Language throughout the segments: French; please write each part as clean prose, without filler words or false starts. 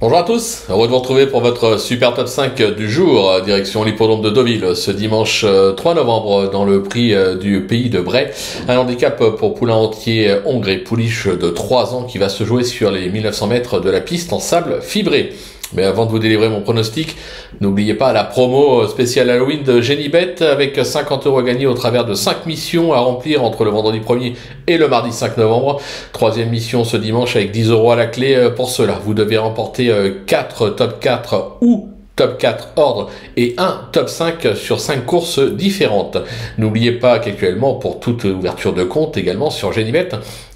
Bonjour à tous, heureux de vous retrouver pour votre super top 5 du jour, direction l'hippodrome de Deauville, ce dimanche 3 novembre dans le prix du pays de Bray. Un handicap pour poulain entier hongré, pouliche de 3 ans qui va se jouer sur les 1900 mètres de la piste en sable fibré. Mais avant de vous délivrer mon pronostic, n'oubliez pas la promo spéciale Halloween de Genibet avec 50 € gagnés au travers de 5 missions à remplir entre le vendredi 1er et le mardi 5 novembre. Troisième mission ce dimanche avec 10 € à la clé pour cela. Vous devez remporter 4 top 4 ou top 4 ordre et un top 5 sur 5 courses différentes. N'oubliez pas qu'actuellement, pour toute ouverture de compte également sur Genibet,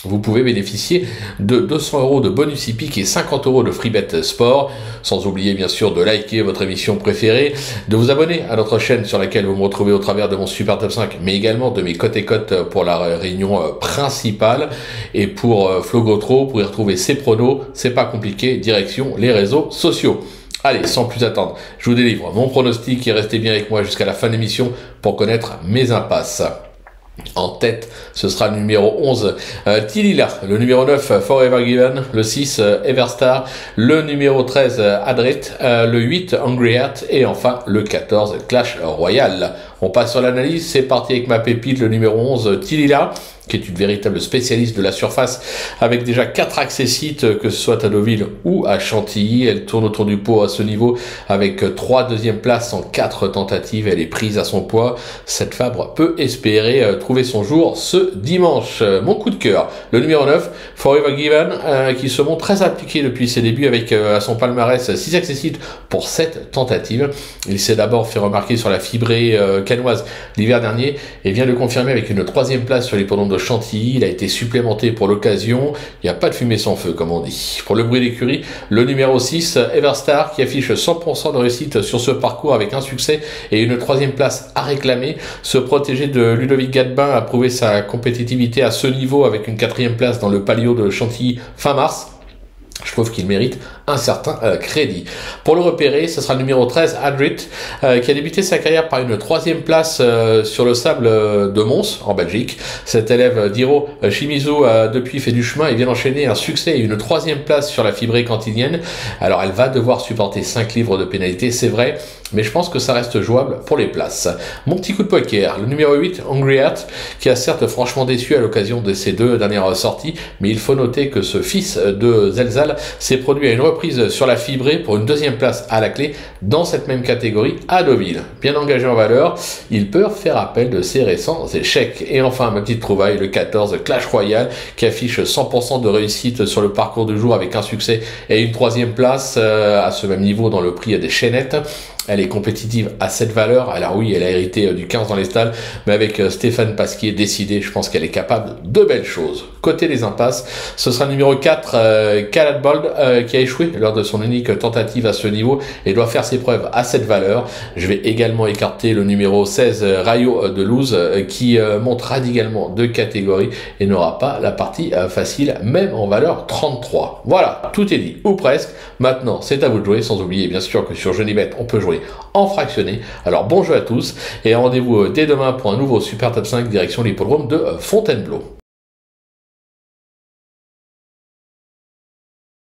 vous pouvez bénéficier de 200 € de bonus hippique et 50 € de free bet sport. Sans oublier bien sûr de liker votre émission préférée, de vous abonner à notre chaîne sur laquelle vous me retrouvez au travers de mon super top 5, mais également de mes cotes et cotes pour la réunion principale. Et pour Flo Gautreau, pour y retrouver ses pronos, c'est pas compliqué, direction les réseaux sociaux. Allez, sans plus attendre, je vous délivre mon pronostic et restez bien avec moi jusqu'à la fin de l'émission pour connaître mes impasses. En tête, ce sera le numéro 11, Tilila, le numéro 9, Forever Given, le 6, Everstar, le numéro 13, Adrit, le 8, Angry Heart et enfin le 14, Clash Royale. On passe sur l'analyse, c'est parti avec ma pépite, le numéro 11, Tilila, qui est une véritable spécialiste de la surface, avec déjà 4 accessites, que ce soit à Deauville ou à Chantilly. Elle tourne autour du pot à ce niveau, avec 3 deuxièmes places en 4 tentatives. Elle est prise à son poids. Cette Fabre peut espérer trouver son jour ce dimanche. Mon coup de cœur, le numéro 9, Forever Given, qui se montre très appliqué depuis ses débuts, avec à son palmarès 6 accessites pour 7 tentatives. Il s'est d'abord fait remarquer sur la fibrée canoise l'hiver dernier et vient le confirmer avec une 3e place sur l'hippodrome de Chantilly. Il a été supplémenté pour l'occasion. Il n'y a pas de fumée sans feu, comme on dit. Pour le bruit d'écurie, le numéro 6, Everstar, qui affiche 100% de réussite sur ce parcours avec un succès et une 3e place à réclamer. Ce protégé de Ludovic Gadebin a prouvé sa compétitivité à ce niveau avec une 4e place dans le Palio de Chantilly fin mars. Je trouve qu'il mérite un certain crédit. Pour le repérer, ce sera le numéro 13, Adrit, qui a débuté sa carrière par une 3e place sur le sable de Mons, en Belgique. Cet élève d'Hiro Shimizu a depuis fait du chemin et vient d'enchaîner un succès et une 3e place sur la fibrée cantilienne. Alors elle va devoir supporter 5 livres de pénalité, c'est vrai, mais je pense que ça reste jouable pour les places. Mon petit coup de poker, le numéro 8, Angry Heart, qui a certes franchement déçu à l'occasion de ses 2 dernières sorties, mais il faut noter que ce fils de Zelzal s'est produit à une reprise sur la fibrée pour une 2e place à la clé dans cette même catégorie à Deauville. Bien engagé en valeur, il peut faire appel de ses récents échecs. Et enfin, ma petite trouvaille, le 14, Clash Royale, qui affiche 100% de réussite sur le parcours du jour avec un succès et une 3e place à ce même niveau dans le prix des chaînettes. Elle est compétitive à cette valeur. Alors oui, elle a hérité du 15 dans les stalles, mais avec Stéphane Pasquier décidé, je pense qu'elle est capable de belles choses. Côté des impasses, ce sera le numéro 4, Calad Bold, qui a échoué lors de son unique tentative à ce niveau et doit faire ses preuves à cette valeur. Je vais également écarter le numéro 16, Rayo de Luz, qui monte radicalement de catégorie et n'aura pas la partie facile, même en valeur 33. Voilà, tout est dit, ou presque. Maintenant, c'est à vous de jouer, sans oublier bien sûr que sur Genibet, on peut jouer en fractionné. Alors bon jeu à tous et rendez-vous dès demain pour un nouveau super top 5 direction l'hippodrome de Fontainebleau.